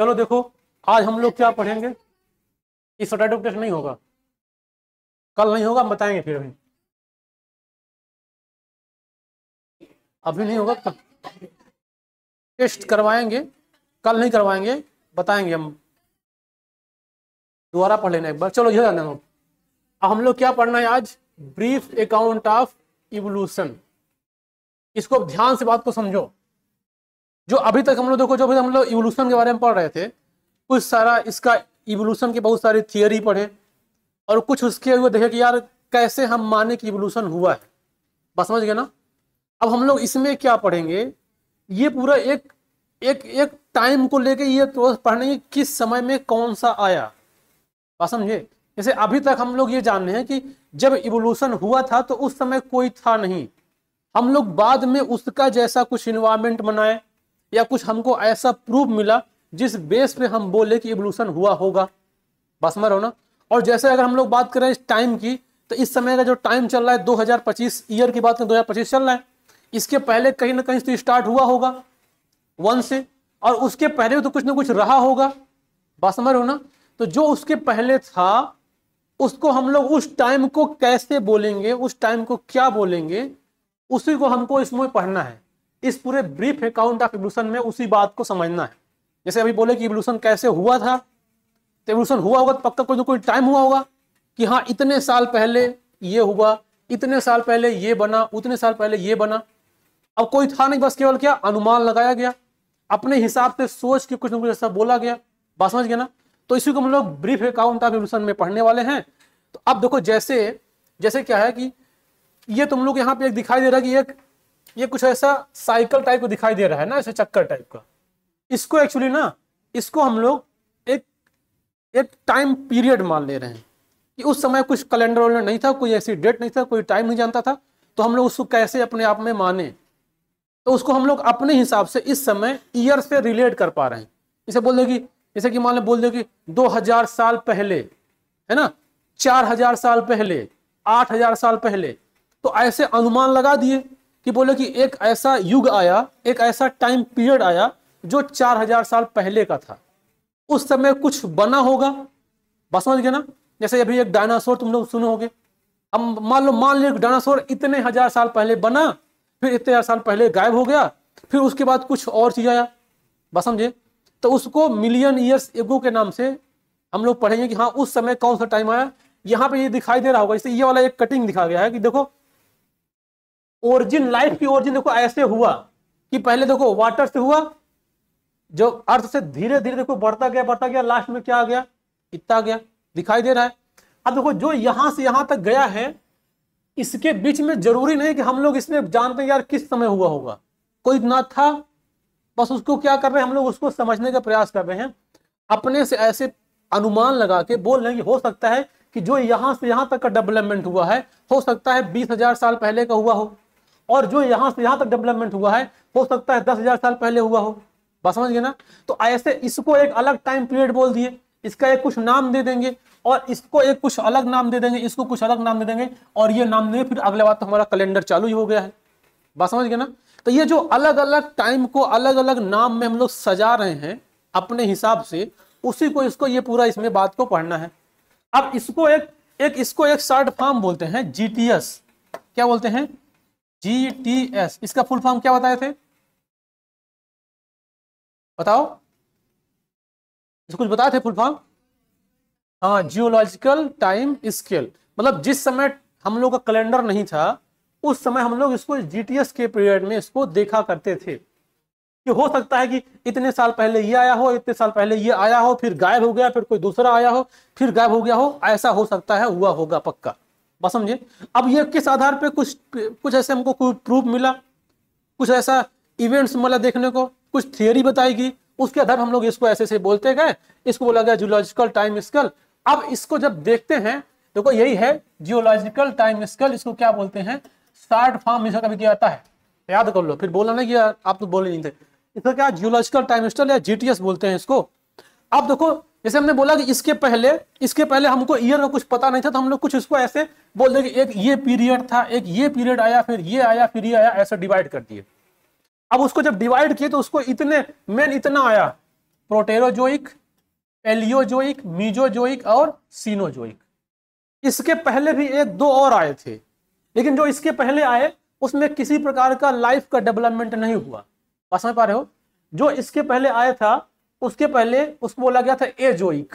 चलो देखो, आज हम लोग क्या पढ़ेंगे। इस सैटरडे टेस्ट नहीं होगा, कल नहीं होगा, हम बताएंगे फिर। अभी नहीं होगा, टेस्ट करवाएंगे, कल नहीं करवाएंगे, बताएंगे हम। दोबारा पढ़ लेना एक बार। चलो यह जानना, अब हम लोग क्या पढ़ना है आज, ब्रीफ अकाउंट ऑफ इवोल्यूशन। इसको ध्यान से बात को समझो। जो अभी तक हम लोग देखो, जो अभी हम लोग इवोल्यूशन के बारे में पढ़ रहे थे, कुछ सारा इसका इवोल्यूशन की बहुत सारी थियरी पढ़े, और कुछ उसके हुए देखे कि यार कैसे हम माने कि इवोल्यूशन हुआ है। बस समझ गए ना। अब हम लोग इसमें क्या पढ़ेंगे, ये पूरा एक एक एक टाइम को लेके ये तो पढ़ने किस समय में कौन सा आया। बात समझे। जैसे अभी तक हम लोग ये जान रहे हैं कि जब इवोल्यूशन हुआ था तो उस समय कोई था नहीं, हम लोग बाद में उसका जैसा कुछ इन्वायरमेंट बनाए या कुछ हमको ऐसा प्रूफ मिला जिस बेस पे हम बोले कि इवोल्यूशन हुआ होगा। बस समझ रहे हो ना। और जैसे अगर हम लोग बात करें इस टाइम की, तो इस समय का जो टाइम चल रहा है 2025 ईयर की बात करें, 2025 चल रहा है। इसके पहले कहीं ना कहीं तो स्टार्ट हुआ होगा 1 से, और उसके पहले तो कुछ ना कुछ रहा होगा। बात समझ रहे हो ना। तो जो उसके पहले था उसको हम लोग उस टाइम को कैसे बोलेंगे, उस टाइम को क्या बोलेंगे, उसी को हमको इसमें पढ़ना है। इस पूरे ब्रीफ अकाउंट ऑफ इवोल्यूशन में उसी बात को समझना है। जैसे अभी बोले कि इवोल्यूशन कैसे हुआ था, तो इवोल्यूशन हुआ होगा तो पक्का कोई ना कोई टाइम हुआ होगा कि हाँ इतने साल पहले ये हुआ, इतने साल पहले ये बना, उतने साल पहले ये बना। अब कोई था नहीं, बस केवल क्या अनुमान लगाया गया, अपने हिसाब से सोच के कुछ ना कुछ ऐसा बोला गया। बात समझ गया ना। तो इसी को हम लोग ब्रीफ अकाउंट ऑफ इवोल्यूशन में पढ़ने वाले हैं। तो अब देखो, जैसे जैसे क्या है कि ये तुम लोग यहाँ पे एक दिखाई दे रहा है कि ये कुछ ऐसा साइकिल टाइप को दिखाई दे रहा है ना, ऐसे चक्कर टाइप का। इसको एक्चुअली ना, इसको हम लोग एक टाइम पीरियड मान ले रहे हैं कि उस समय कुछ कैलेंडर वैलेंडर नहीं था, कोई ऐसी डेट नहीं था, कोई टाइम नहीं जानता था, तो हम लोग उसको कैसे अपने आप में माने, तो उसको हम लोग अपने हिसाब से इस समय ईयर से रिलेट कर पा रहे हैं। इसे बोल दे कि जैसे कि मान लो बोल दे कि 2000 साल पहले, है ना, 4000 साल पहले, 8000 साल पहले, तो ऐसे अनुमान लगा दिए कि बोले कि एक ऐसा युग आया, एक ऐसा टाइम पीरियड आया जो 4000 साल पहले का था, उस समय कुछ बना होगा। बस समझ गए ना। जैसे अभी एक डायनासोर तुम लोग सुने होंगे, हम मान लिया डायनासोर इतने हजार साल पहले बना, फिर इतने हजार साल पहले गायब हो गया, फिर उसके बाद कुछ और चीज आया। बस समझे। तो उसको मिलियन ईयर्स एगो के नाम से हम लोग पढ़ेंगे कि हाँ उस समय कौन सा टाइम आया। यहाँ पे ये दिखाई दे रहा होगा, जैसे ये वाला एक कटिंग दिखा गया है कि देखो ओरिजिन, लाइफ की ओरिजिन देखो ऐसे हुआ कि पहले देखो वाटर से हुआ, जो अर्थ से धीरे धीरे देखो बढ़ता गया, लास्ट में क्या आ गया, इतना गया, दिखाई दे रहा है। अब देखो जो यहां से यहां तक गया है, इसके बीच में जरूरी नहीं कि हम लोग इसमें जानते हैं यार किस समय हुआ होगा, कोई ना था, बस उसको क्या कर रहे हैं हम लोग, उसको समझने का प्रयास कर रहे हैं। अपने से ऐसे अनुमान लगा के बोल रहे हैं कि हो सकता है कि जो यहां से यहां तक का डेवलपमेंट हुआ है, हो सकता है 20,000 साल पहले का हुआ हो, और जो यहां से यहां तक डेवलपमेंट हुआ है हो सकता है 10,000 साल पहले हुआ हो। बस समझ गए ना। तो ऐसे इसको एक अलग टाइम पीरियड बोल दिए, इसका एक कुछ नाम दे देंगे, और इसको एक कुछ अलग नाम दे देंगे, इसको कुछ अलग नाम दे देंगे, और ये नाम दे, फिर अगले बात तो हमारा कैलेंडर चालू ही हो गया है। बात समझ गए ना। तो ये जो अलग अलग टाइम को अलग अलग नाम में हम लोग सजा रहे हैं अपने हिसाब से, उसी को इसको ये पूरा इसमें बात को पढ़ना है। अब इसको एक शॉर्ट फॉर्म बोलते हैं जीटीएस। क्या बोलते हैं? जीटीएस। इसका फुल फॉर्म क्या बताए थे, बताओ, इसको कुछ बताए थे फुल फॉर्म? हाँ, जियोलॉजिकल टाइम स्केल। मतलब जिस समय हम लोग का कैलेंडर नहीं था उस समय हम लोग इसको जीटीएस के पीरियड में इसको देखा करते थे कि हो सकता है कि इतने साल पहले ये आया हो, इतने साल पहले ये आया हो, फिर गायब हो गया, फिर कोई दूसरा आया हो, फिर गायब हो गया हो, ऐसा हो सकता है, हुआ होगा पक्का। बस समझे। अब ये किस आधार पे कुछ ऐसे हमको कोई प्रूफ मिला, कुछ ऐसा इवेंट्स मिला देखने को, कुछ थियरी बताई गई, उसके आधार हम लोग इसको ऐसे से बोलते गए, इसको बोला गया जियोलॉजिकल टाइम स्केल। अब इसको जब देखते हैं, देखो यही है जियोलॉजिकल टाइम स्केल। इसको क्या बोलते हैं? शॉर्ट फॉर्म इसका कभी क्या आता है, याद कर लो, फिर बोला ना कि आप तो बोले नहीं थे। इसका क्या जियोलॉजिकल टाइम स्केल या जीटीएस बोलते हैं इसको। अब देखो जैसे हमने बोला कि इसके पहले हमको ईयर का कुछ पता नहीं था, तो हम लोग कुछ इसको ऐसे बोल दें कि एक ये पीरियड था, एक ये पीरियड आया, फिर ये आया, फिर ये आया, ऐसा डिवाइड कर दिए। अब उसको जब डिवाइड किए तो उसको इतने मेन इतना आया, प्रोटेरोजोइक, पैलियोजोइक, मीजोजोइक और सीनोजोइक। इसके पहले भी एक दो और आए थे, लेकिन जो इसके पहले आए उसमें किसी प्रकार का लाइफ का डेवलपमेंट नहीं हुआ। बात समझ पा रहे हो? जो इसके पहले आया था उसके पहले उसको बोला गया था एजोइक,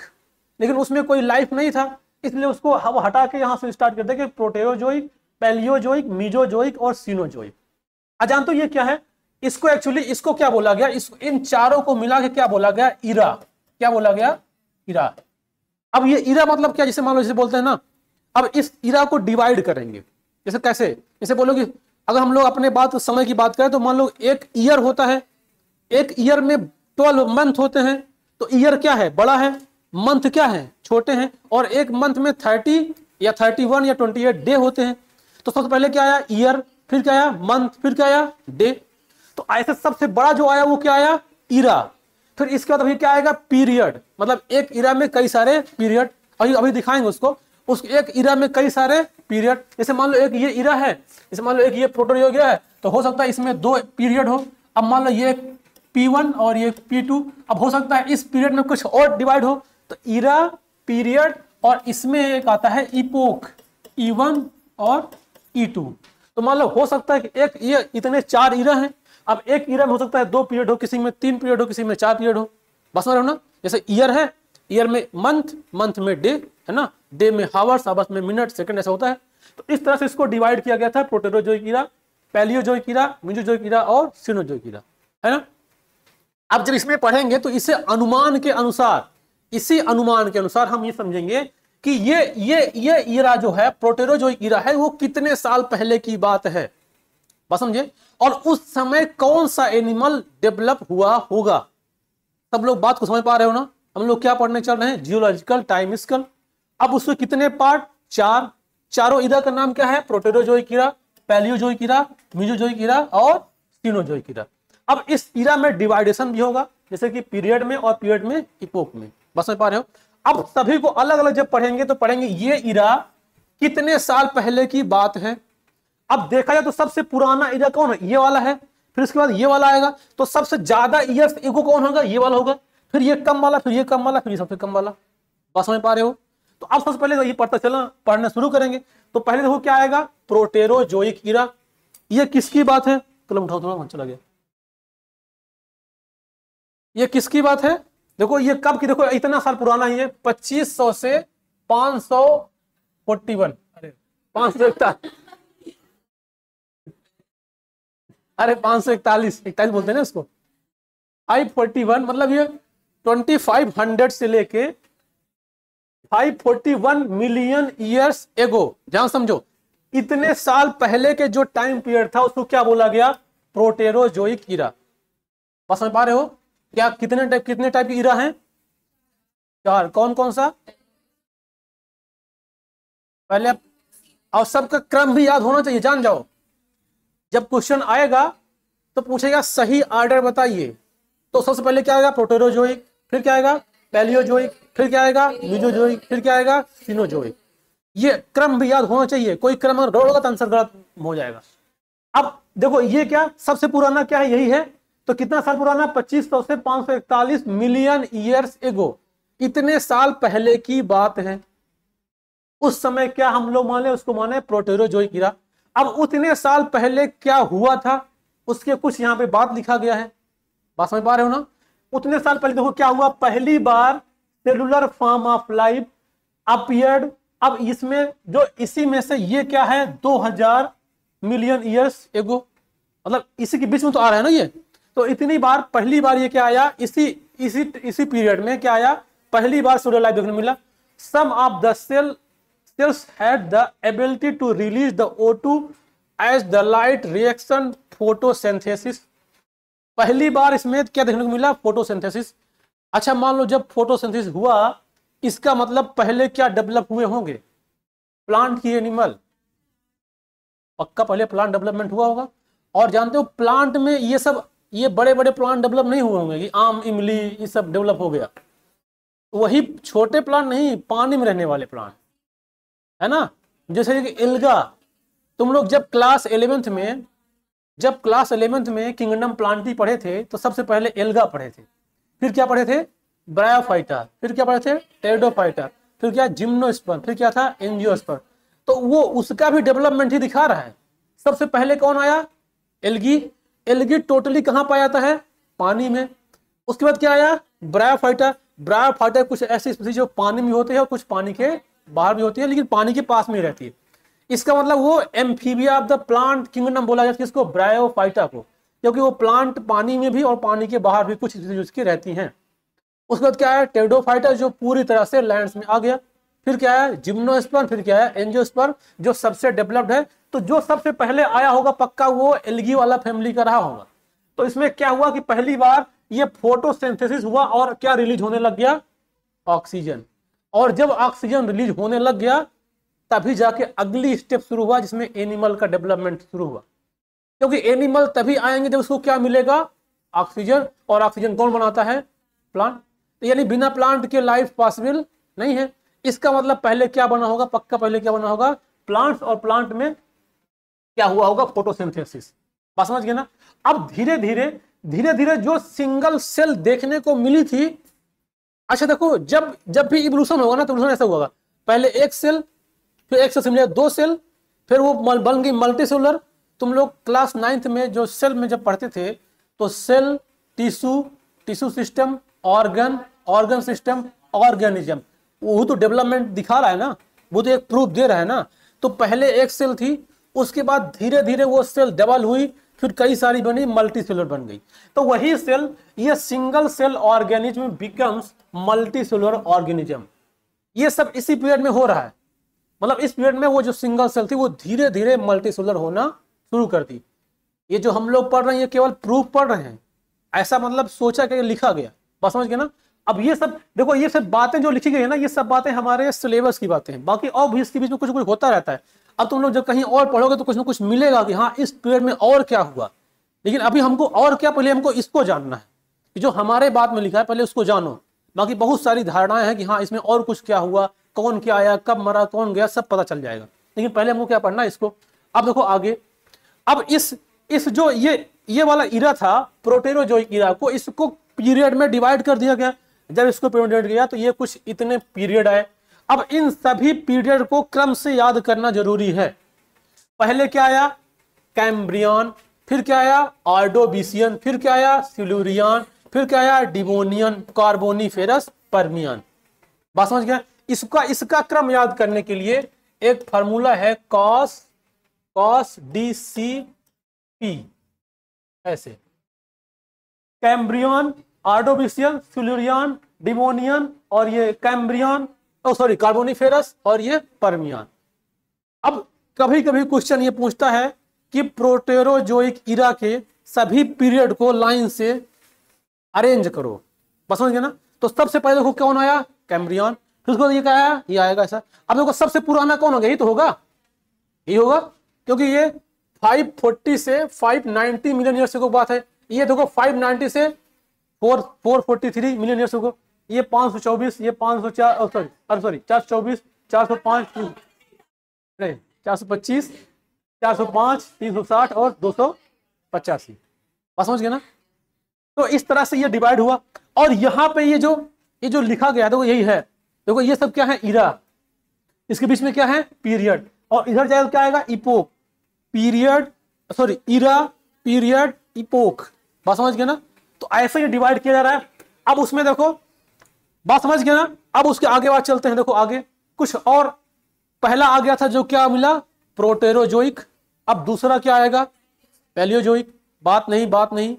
लेकिन उसमें कोई लाइफ नहीं था, इसलिए उसको हम हटा के यहां से स्टार्ट करते हैं कि प्रोटेरोजोइक, पैलियोजोइक, मीजोजोइक और सीनोजोइक। जानते हो ये क्या है? इसको एक्चुअली इसको क्या बोला गया, इन चारों को मिला के क्या बोला गया? इरा। क्या बोला गया? इरा। अब ये इरा मतलब क्या? जैसे मान लो जैसे बोलते हैं ना, अब इस इरा को डिवाइड करेंगे। जैसे कैसे? जैसे बोलो कि अगर हम लोग अपने बात समय की बात करें तो मान लो एक ईयर होता है, एक ईयर में 12 मंथ होते हैं, तो ईयर क्या है? बड़ा है, मंथ क्या है? छोटे हैं, और एक मंथ में 30 या 31 या 28 डे होते हैं। तो सबसे पहले क्या आया? ईयर, फिर क्या आया? मंथ, फिर क्या आया? डे। तो ऐसे सबसे बड़ा जो आया वो क्या आया? इरा। फिर इसके बाद अभी क्या आएगा? पीरियड। मतलब एक इरा में कई सारे पीरियड, अभी दिखाएंगे उसको। उस एक इरा में कई सारे पीरियड। जैसे मान लो एक ये इरा है, जैसे मान लो एक ये प्रोटोजोइक है, तो हो सकता है इसमें 2 पीरियड हो। अब मान लो ये P1 और ये P2, अब हो सकता है इस पीरियड में कुछ और डिवाइड हो। तो इरा, पीरियड, और इसमें एक आता है इपोक, E1 और E2। तो मान लो हो सकता है कि एक ये इतने 4 इरा हैं। अब एक इरा में हो सकता है 2 पीरियड हो, किसी में 3 पीरियड हो, किसी में 4 पीरियड हो। बस समझ रहे हो ना? जैसे ईयर है, ईयर में मंथ, मंथ में डे, है ना, डे में हावर्स, हावर्स में मिनट, सेकंड, ऐसा होता है। तो इस तरह से इसको डिवाइड किया गया था, Proterozoic era, Paleozoic era, Mesozoic era और सीनोजोइक ईरा, है ना। अब जब इसमें पढ़ेंगे तो इसे अनुमान के अनुसार, इसी अनुमान के अनुसार हम ये समझेंगे कि ये ईरा जो है, प्रोटेरोजोइक ईरा है, वो कितने साल पहले की बात है। बस समझे? और उस समय कौन सा एनिमल डेवलप हुआ होगा। सब लोग बात को समझ पा रहे हो ना? हम लोग क्या पढ़ने चल रहे हैं? Geological time scale. अब उसके कितने पार्ट? 4। चारों ईरा का नाम क्या है? Proterozoic era, Paleozoic era, Mesozoic era और सीनोजोइक ईरा। अब इस ईरा में डिवाइडेशन भी होगा, जैसे कि पीरियड में और पीरियड में, इपोक में। बस समझ पा रहे हो? अब सभी को अलग अलग जब पढ़ेंगे तो पढ़ेंगे ये ईरा कितने साल पहले की बात है। अब देखा जाए तो सबसे पुराना ईरा कौन है? ये वाला है। फिर उसके बाद ये वाला आएगा, तो सबसे ज्यादा ईयर्स एगो कौन होगा? ये वाला होगा। फिर ये कम वाला, फिर ये कम वाला, फिर ये सबसे कम वाला। बात समझ पा रहे हो? तो अब सबसे पहले ये पढ़ना शुरू करेंगे। तो पहले देखो क्या आएगा? प्रोटेरोजोइक ईरा। ये किसकी बात है? कलम उठाओ, थोड़ा चला गया। ये किसकी बात है? देखो ये कब की, देखो इतना साल पुराना ही है, 2500 से 541, अरे 541, अरे 541 बोलते हैं ना इसको, 541, मतलब ये 2500 से लेके 541 मिलियन ईयर्स एगो। ध्यान समझो, इतने साल पहले के जो टाइम पीरियड था उसको क्या बोला गया? प्रोटेरोजोइक ईरा। बस समझ पा रहे हो? क्या कितने टाइप की ईरा हैं? 4। कौन कौन सा? पहले, और सबका क्रम भी याद होना चाहिए, जान जाओ। जब क्वेश्चन आएगा तो पूछेगा सही ऑर्डर बताइए, तो सबसे पहले क्या आएगा? प्रोटेरोजोइक, फिर क्या आएगा? पैलियोजोइक, फिर क्या आएगा? मीजोजोइक, फिर क्या आएगा? सीनोजोइक। ये क्रम भी याद होना चाहिए, कोई क्रम अगर गड़बड़ होगा तो आंसर गलत हो जाएगा। अब देखो ये क्या सबसे पुराना क्या है? यही है। तो कितना साल पुराना? 2500 से 541 मिलियन ईयर्स एगो। इतने साल पहले की बात है। उस समय क्या हम लोग माने? उसको माने प्रोटेरोजोइक ईरा। अब उतने साल पहले क्या हुआ था उसके कुछ यहाँ पे बात लिखा गया है। बात समझ पा रहे हो ना? उतने साल पहले देखो क्या हुआ, पहली बार cellular form of life appeared. अब इसमें जो इसी में से ये क्या है? 2000 मिलियन ईयर्स एगो, मतलब इसी के बीच में तो आ रहा है ना ये। तो इतनी बार पहली बार ये क्या आया? इसी पीरियड में क्या आया? पहली बार सेलुलर लाइफ देखने मिला। Some of the cells had the ability to release the O2 as the light reaction photosynthesis। पहली बार इसमें क्या देखने को मिला? फोटोसिंथेसिस। अच्छा मान लो जब फोटोसिंथेसिस हुआ, इसका मतलब पहले क्या डेवलप हुए होंगे? प्लांट की एनिमल, पक्का पहले प्लांट डेवलपमेंट हुआ होगा। और जानते हो प्लांट में ये सब, ये बड़े बड़े प्लांट डेवलप नहीं हुए होंगे कि आम, इमली, ये सब डेवलप हो गया। वही छोटे प्लांट नहीं, पानी में रहने वाले प्लांट, है ना। जैसे कि एल्गा, तुम लोग जब क्लास 11th में किंगडम प्लांटी पढ़े थे तो सबसे पहले एल्गा पढ़े थे। फिर क्या पढ़े थे, ब्रायोफाइटा, फिर क्या पढ़े थे, टेरिडोफाइटा, फिर क्या जिम्नोस्पर्म, फिर क्या था, एंजियोस्पर्म। तो वो उसका भी डेवलपमेंट ही दिखा रहा है। सबसे पहले कौन आया, एल्गी। एल्गी टोटली कहां पाया जाता है, पानी में। उसके बाद क्या आया, ब्रायोफाइटा। ब्रायोफाइटा कुछ ऐसी स्पीशीज जो पानी में होते हैं और कुछ पानी के बाहर भी होती है, लेकिन पानी के पास में रहती है। इसका मतलब वो amphibia of the plant kingdom बोला जाता है किसको, ब्रायोफाइटा को, क्योंकि वो प्लांट पानी में भी और पानी के बाहर भी कुछ स्पीशीज उसकी रहती हैं। उसके बाद क्या है, टेरिडोफाइटा जो पूरी तरह से लैंड्स में आ गया। फिर क्या है, जिम्नोस्पर्म, फिर क्या है, एंजियोस्पर्म जो सबसे डेवलप्ड है। तो जो सबसे पहले आया होगा पक्का वो एल्गी वाला फैमिली का रहा होगा। तो इसमें क्या हुआ कि पहली बार ये फोटोसिंथेसिस हुआ और क्या रिलीज होने लग गया, ऑक्सीजन। और जब ऑक्सीजन रिलीज होने लग गया तभी जाके अगली स्टेप शुरू हुआ जिसमें एनिमल का डेवलपमेंट शुरू हुआ। क्योंकि एनिमल तभी आएंगे जब उसको क्या मिलेगा, ऑक्सीजन। और ऑक्सीजन कौन बनाता है, प्लांट। तो यानी बिना प्लांट के लाइफ पॉसिबल नहीं है। इसका मतलब पहले क्या बना होगा, पक्का पहले क्या बना होगा, प्लांट्स। और प्लांट में क्या हुआ होगा, फोटोसिंथेसिस। बात समझ गए ना। अब धीरे धीरे जो सिंगल सेल देखने को मिली थी। अच्छा देखो, जब भी इवोल्यूशन होगा ना तो इवोल्यूशन ऐसा होगा, पहले एक सेल, फिर एक सेल से मिलेगा दो सेल, फिर वो बन गई मल्टी सेलुलर। तुम लोग क्लास 9th में जो सेल में जब पढ़ते थे तो cell, tissue system, organ system, organism, वो तो डेवलपमेंट दिखा रहा है ना, वो तो एक प्रूफ दे रहा है ना। तो पहले एक सेल थी, उसके बाद धीरे धीरे वो सेल डबल हुई, फिर कई सारी बनी, मल्टी सेलुलर बन गई। तो वही सेल, ये single cell organism becomes multicellular organism. ये सब इसी पीरियड में हो रहा है। मतलब इस पीरियड में वो जो सिंगल सेल थी वो धीरे धीरे मल्टी सेलुलर होना शुरू कर दी। ये जो हम लोग पढ़ रहे हैं ये केवल प्रूफ पढ़ रहे हैं, ऐसा मतलब सोचा कि लिखा गया। बस समझ गए ना। अब ये सब देखो, ये सब बातें जो लिखी गई है ना, ये सब बातें हमारे सिलेबस की बातें हैं। बाकी और भी इसके बीच में कुछ कुछ होता रहता है। अब तुम लोग जब कहीं और पढ़ोगे तो कुछ ना कुछ मिलेगा कि हाँ इस पीरियड में और क्या हुआ। लेकिन अभी हमको और क्या, पहले हमको इसको जानना है कि जो हमारे बात में लिखा है पहले उसको जानो। बाकी बहुत सारी धारणाएं हैं कि हाँ इसमें और कुछ क्या हुआ, कौन क्या आया, कब मरा, कौन गया, सब पता चल जाएगा। लेकिन पहले हमको क्या पढ़ना है, इसको। अब देखो आगे, अब इस जो ये वाला इरा था प्रोटेरोजोइक इरा को, इसको पीरियड में डिवाइड कर दिया गया। जब इसको पीरियड किया तो ये कुछ इतने पीरियड आए। अब इन सभी पीरियड को क्रम से याद करना जरूरी है। पहले क्या आया, कैम्ब्रियन, फिर क्या आया, ऑर्डोविशियन, फिर क्या आया, सिल्यूरियन, फिर क्या आया, डिवोनियन, कार्बोनिफेरस, पर्मियन। बात समझ गया। इसका क्रम याद करने के लिए एक फार्मूला है, कॉस DCP, ऐसे कैम्ब्रियन, ऑर्डोविशियन, सिल्यूरियन, डिवोनियन और ये कैम्ब्रियन, कार्बोनिफेरस और ये पर्मियन। अब कभी कभी क्वेश्चन ये पूछता है कि प्रोटेरोजोइक इरा के सभी पीरियड को लाइन से अरेंज करो। बस समझ गए ना। तो सबसे पहले देखो कौन आया, कैम्ब्रियन, फिर उसको ये क्या आया, ये आएगा ऐसा। अब देखो सबसे पुराना कौन होगा, यही तो होगा, यही होगा, क्योंकि ये 540 से 590 मिलियन ईयर्स की बात है। ये देखो 590 से 443 मिलियन ईयर्स को, ये 524, ये 504, 424, 405, 425, 405, 360 और 285। बात समझ गए ना। तो इस तरह से ये डिवाइड हुआ। और यहाँ पे ये जो लिखा गया देखो यही है। देखो ये सब क्या है, इरा, इसके बीच में क्या है, पीरियड, और इधर जाएगा क्या आएगा, इपोक, पीरियड, इरा, पीरियड, इपोक। बात समझ गए ना। तो ऐसे ही डिवाइड किया जा रहा है। अब उसमें देखो, बात समझ गए ना। अब उसके आगे बात चलते हैं। देखो आगे कुछ और, पहला आ गया था जो क्या मिला, प्रोटेरोजोइक। अब दूसरा क्या आएगा, पैलियोजोइक। बात नहीं,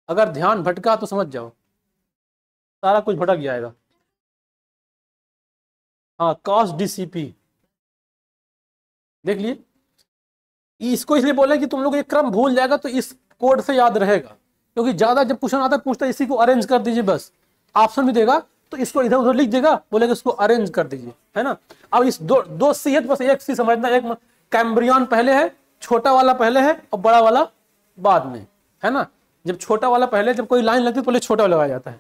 अगर ध्यान भटका तो समझ जाओ, सारा कुछ भटक जाएगा। हाँ, कॉस DCP देख लिए। इसको इसलिए बोले कि तुम लोग ये क्रम भूल जाएगा तो इस कोड से याद रहेगा, क्योंकि ज्यादा जब क्वेश्चन आता है पूछता है इसी को अरेंज कर दीजिए, बस ऑप्शन भी देगा तो इसको इधर उधर लिख देगा, बोलेगा इसको अरेंज कर दीजिए, है ना। अब इस दो सी है, बस एक सी समझना, एक कैम्ब्रियन पहले है, छोटा वाला पहले है और बड़ा वाला बाद में, है ना। जब छोटा वाला पहले, जब कोई लाइन लगती है तो पहले छोटा वाला लगाया जाता है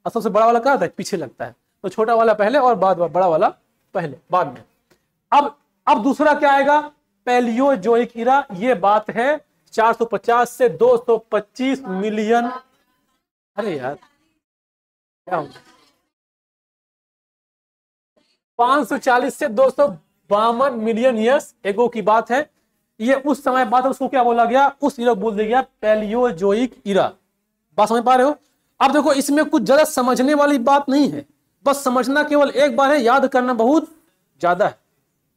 और सबसे बड़ा वाला क्या होता है, पीछे लगता है। तो छोटा वाला पहले और बड़ा वाला पहले, बाद में। अब दूसरा क्या आएगा, पैलियोजोइक इरा। ये बात है 450 से 225 मिलियन अरे यार क्या 540 से 252 मिलियन ईयर्स एगो की बात है। ये उस समय बात है, उसको क्या बोला गया, उस इरा बोल दिया गया पैलियोजोइक इरा। बात समझ पा रहे हो? अब देखो इसमें कुछ ज्यादा समझने वाली बात नहीं है, बस समझना केवल एक बार है, याद करना बहुत ज्यादा है।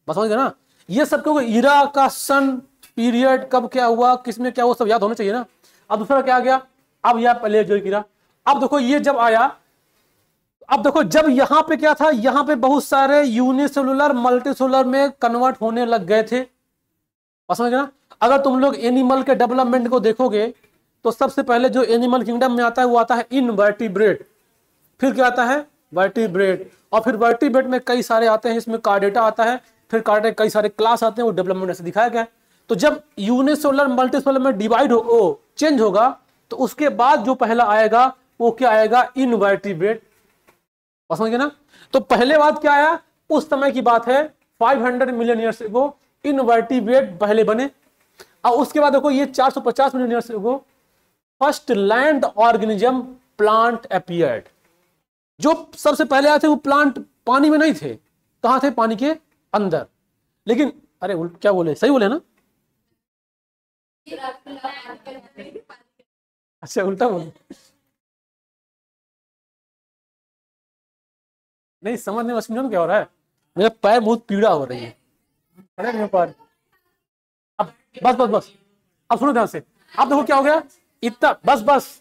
बस समझ गए ना? ये सब क्योंकि इरा का सन पीरियड कब क्या हुआ, किसमें क्या हुआ, सब याद होना चाहिए ना। अब दूसरा क्या आ गया, अब यह पैलियोजोइक इरा। अब देखो ये जब आया, अब देखो जब यहां पे क्या था, यहां पे बहुत सारे यूनिसेलुलर मल्टीसेलुलर में कन्वर्ट होने लग गए थे। समझ ना? अगर तुम लोग एनिमल के डेवलपमेंट को देखोगे तो सबसे पहले जो एनिमल किंगडम में आता है वो आता है इनवर्टिब्रेट, फिर क्या आता है वर्टिब्रेट, और फिर वर्टिब्रेट में कई सारे आते हैं, इसमें कार्डेटा आता है, फिर कार्डेटा कई सारे क्लास आते हैं, वो डेवलपमेंट ऐसे दिखाया गया है। तो जब यूनिसेलुलर मल्टीसेलुलर में डिवाइड हो चेंज होगा तो उसके बाद जो पहला आएगा वो क्या आएगा, इनवर्टिब्रेट। समझ गए ना? तो पहले बात क्या आया, उस समय की बात है 500 मिलियन ईयर्स एगो इनवर्टिब्रेट पहले बने, और उसके बाद देखो ये 450 million years ago first land organism plant appeared. जो सबसे पहले आए थे वो प्लांट पानी में नहीं थे, कहां थे, पानी के अंदर। लेकिन अरे क्या बोले, सही बोले ना? अच्छा उल्टा बोले, नहीं समझने में समझो क्या हो रहा है, मेरा पैर बहुत पीड़ा हो रही है, अरे मेरे पैर। अब बस बस बस, अब सुनो ध्यान से। अब देखो क्या हो गया, इतना बस बस,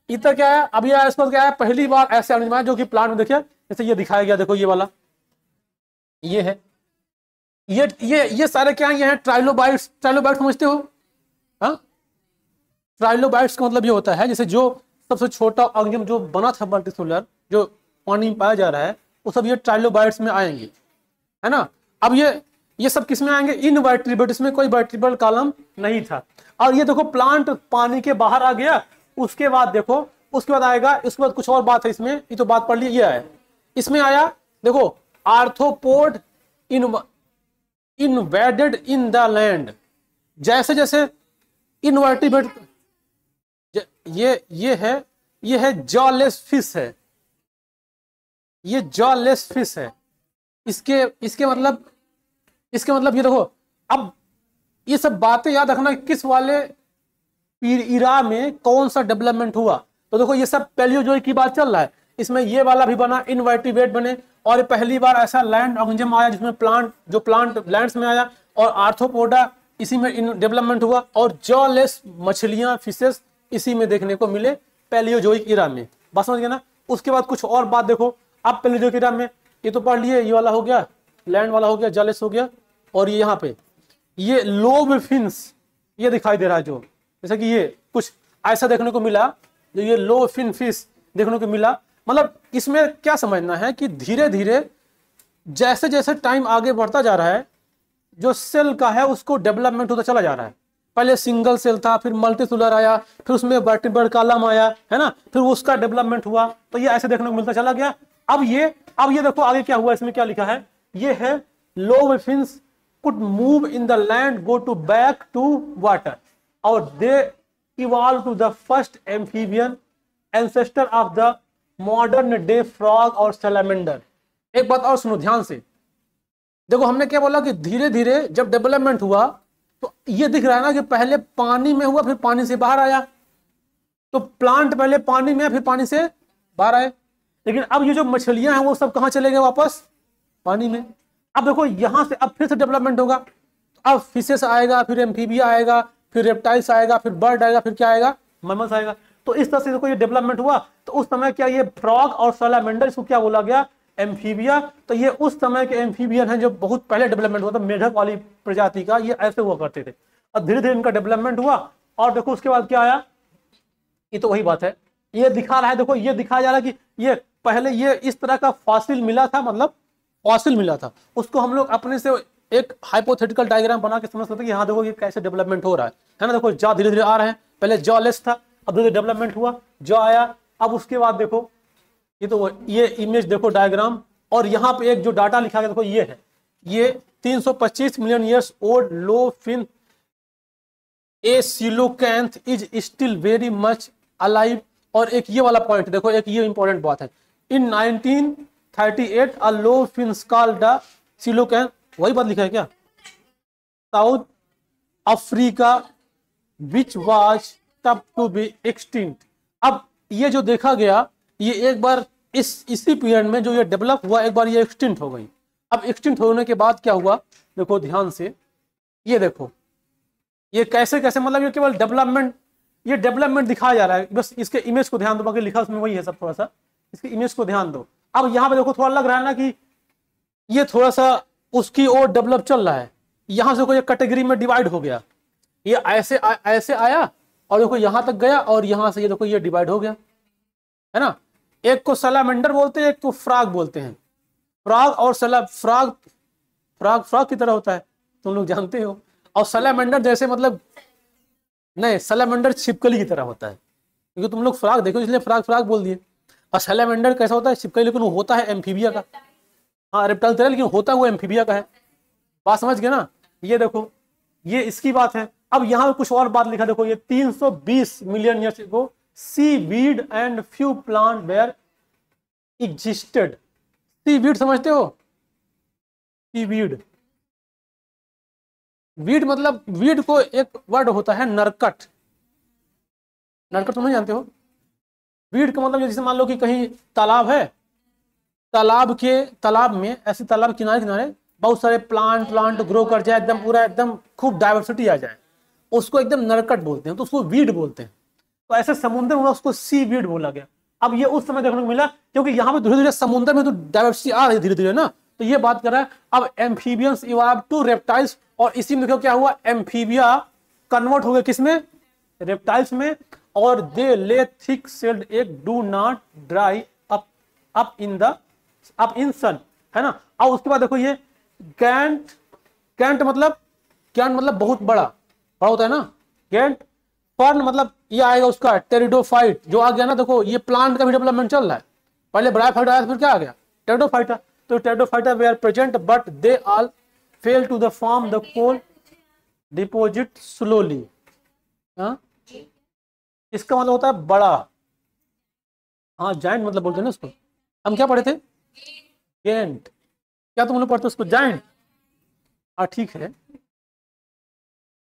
इतना क्या है, अब ये इसको क्या है, पहली बार ऐसे ऑर्गेनिज्म जो कि प्लांट में देखिए जैसे ये दिखाया गया, देखो ये वाला ये है, ये सारे क्या है, ये है ट्राइलोबाइट्स। ट्राइलोबाइट्स समझते हो? हाँ, ट्राइलोबाइट्स का मतलब ये होता है जैसे जो सबसे छोटा ऑर्गेनिज्म जो बना था मल्टीसेलुलर, जो पानी में पाया जा रहा है, वो सब ये ट्राइलोबाइट्स में आएंगे, है ना। अब ये सब किस में आएंगे, इनवर्टिब्रेट, इसमें कोई वर्टिब्रल कॉलम नहीं था। और ये देखो प्लांट पानी के बाहर आ गया, उसके बाद देखो उसके बाद आएगा, उसके बाद कुछ और बात है इसमें, ये तो बात पढ़ ली, ये है इसमें आया देखो arthropod invaded in the land. जैसे जैसे इनवर्टिब्रेट, ये है जॉलेस फिश है, ये जॉलेस फिश है। इसके मतलब ये देखो, अब ये सब बातें याद रखना किस वाले इरा में कौन सा डेवलपमेंट हुआ। तो देखो ये सब पैलियोजोइक की बात चल रहा है, इसमें ये वाला भी बना, इनवर्टिब्रेट बने, और पहली बार ऐसा लैंड ऑर्गेनिज्म आया जिसमें प्लांट लैंड्स में आया, और आर्थ्रोपोडा इसी में डेवलपमेंट हुआ, और जॉलेस मछलियां फिशेस इसी में देखने को मिले पैलियोजोइक इरा में। बस समझ गए ना? उसके बाद कुछ और बात देखो, अब पैलियोजोइक इरा में ये तो पढ़ लिए, ये वाला हो गया, लैंड वाला हो गया, जॉलेस हो गया, और ये यहाँ पे ये लोब फिन्स ये दिखाई दे रहा है, जो जैसे कि ये कुछ ऐसा देखने को मिला, जो ये लो फिन फिश देखने को मिला। मतलब इसमें क्या समझना है कि धीरे धीरे जैसे जैसे टाइम आगे बढ़ता जा रहा है, जो सेल का है उसको डेवलपमेंट होता चला जा रहा है। पहले सिंगल सेल था, फिर मल्टीसेलुलर आया, फिर उसमें वर्टिब्रल कॉलम आया, है ना, फिर उसका डेवलपमेंट हुआ, तो ये ऐसे देखने को मिलता चला गया। अब ये देखो आगे क्या हुआ, इसमें क्या लिखा है, ये है lobe fins could move in the land, go to back to water, or they evolved to the first amphibian ancestor of the modern day frog और salamander। एक बात और सुनो ध्यान से, देखो हमने क्या बोला कि धीरे धीरे जब डेवलपमेंट हुआ तो ये दिख रहा है ना कि पहले पानी में हुआ, फिर पानी से बाहर आया। तो प्लांट पहले पानी में, फिर पानी से बाहर आए, लेकिन अब ये जो मछलियां हैं वो सब कहां चले गए, वापस पानी में। अब देखो यहां से अब फिर से डेवलपमेंट होगा, अब फिशेस आएगा, फिर एम्फीबिया आएगा, फिर रेप्टाइल्स आएगा, फिर बर्ड आएगा, फिर क्या आएगा, मैमल्स आएगा। तो इस तरह से देखो ये डेवलपमेंट हुआ। तो उस समय क्या ये फ्रॉग और सैलामेंडर, इसको क्या बोला गया, एम्फीबिया। तो ये उस समय के एम्फीबियन है जो बहुत पहले डेवलपमेंट हुआ था, मेढक वाली प्रजाति का, ये ऐसे हुआ करते थे। अब धीरे धीरे इनका डेवलपमेंट हुआ, और देखो उसके बाद क्या आया, ये तो वही बात है, ये दिखा रहा है, देखो ये दिखाया जा रहा है कि ये पहले ये इस तरह का फॉसिल मिला था, मतलब फॉसिल मिला था, उसको हम लोग अपने से एक हाइपोथेटिकल डायग्राम बना के समझ सकते हैं कि हाँ देखो ये कैसे डेवलपमेंट हो रहा है ना। देखो जॉ धीरे धीरे आ रहे हैं, पहले जॉ लेस था, अब धीरे डेवलपमेंट हुआ, जॉ आया। अब उसके बाद देखो ये तो ये इमेज देखो डायग्राम, और यहाँ पे एक जो डाटा लिखा गया देखो ये है, ये 325 million years old lobe fin a coelacanth is still very much alive और एक ये वाला पॉइंट देखो, एक ये इंपॉर्टेंट बात है। In 1938 a low fins called the coelacanth, वही बात लिखा है क्या, South Africa which was tough to be extinct. अब ये जो देखा गया, ये एक बार इसी पीरियड में जो ये डेवलप हुआ, एक बार ये एक्सटिंक्ट हो गई। अब एक्सटिंक्ट होने के बाद क्या हुआ, देखो ध्यान से, ये देखो ये कैसे कैसे, मतलब ये केवल डेवलपमेंट, ये डेवलपमेंट दिखाया जा रहा है, बस इसके इमेज को ध्यान दो, बाकी लिखा उसमें वही है सब, थोड़ा सा इसके इमेज को ध्यान दो। अब यहाँ पे देखो थोड़ा लग रहा है ना कि ये थोड़ा सा उसकी ओर डेवलप चल रहा है, यहां से कोई कैटेगरी में डिवाइड हो गया, ये ऐसे आया और देखो यहां तक गया, और यहां से ये देखो ये डिवाइड हो गया, है ना। एक को सैलामेंडर बोलते हैं, एक को फ्रॉग बोलते हैं। फ्रॉग और फ्रॉग फ्रॉग की तरह होता है, तुम लोग जानते हो, और सैलामेंडर जैसे मतलब नहीं, सैलामेंडर छिपकली की तरह होता है, क्योंकि तुम लोग फ्रॉग देखो इसलिए फ्रॉग बोल दिए। और सैलामेंडर कैसा होता है, छिपकली, लेकिन वो होता है एम्फीबिया का। हाँ रेप्टाइल तरह, लेकिन होता है वो एम्फीबिया का है। बात समझ गए ना। ये देखो ये इसकी बात है। अब यहाँ पे कुछ और बात लिखा, देखो ये 320 million years ago seaweed and few plant were existed. Seaweed समझते हो, सी वीड, वीड मतलब, वीड को एक वर्ड होता है नरकट, नरकट तुम नहीं जानते हो। वीड का मतलब जैसे मान लो कि कहीं तालाब है, तालाब में ऐसे तालाब किनारे किनारे बहुत सारे प्लांट ग्रो कर जाए, एकदम पूरा एकदम खूब डाइवर्सिटी आ जाए, उसको एकदम नरकट बोलते हैं, तो उसको वीड बोलते हैं। तो ऐसे समुद्र में उसको सी वीड बोला गया। अब ये उस समय देखने को मिला, क्योंकि यहाँ पे धीरे धीरे समुद्र में तो डाइवर्सिटी आ रही धीरे धीरे ना, तो ये बात कर रहा है। अब एम्फीबियंस इवॉल्व टू रेप्टाइल्स, और इसी में देखो क्या हुआ, एम्फीबिया कन्वर्ट हो गए किसमें, रेप्टाइल्स में, और they lay thick shelled egg do not dry up in sun, है ना। और उसके बाद देखो ये कैंट मतलब बहुत बड़ा होता है ना, कैंट। फर्न मतलब ये आएगा उसका टेरिडोफाइट जो आ गया ना, देखो ये प्लांट का भी डेवलपमेंट चल रहा है, पहले ब्रायोफाइट आया, फिर क्या आ गया, टेरिडोफाइटा। तो Pteridophyta they are present but they all fell to the form the coal deposit slowly. इसका मतलब होता है बड़ा, हाँ जाइंट मतलब बोलते हैं ना उसको। हम क्या पढ़े थे, गेंट, क्या तुम लोग पढ़ते हो उसको, जाइंट। हाँ ठीक है,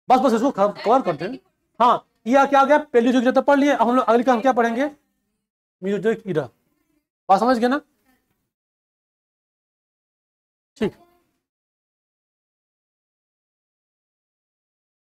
बस इसको कवर करते हैं। हाँ ये क्या आ गया, पैलियोजोइक पढ़ लिए। अब हम लोग अगली का हम क्या पढ़ेंगे, मेसोजोइक ईरा। बात समझ गए ना, ठीक।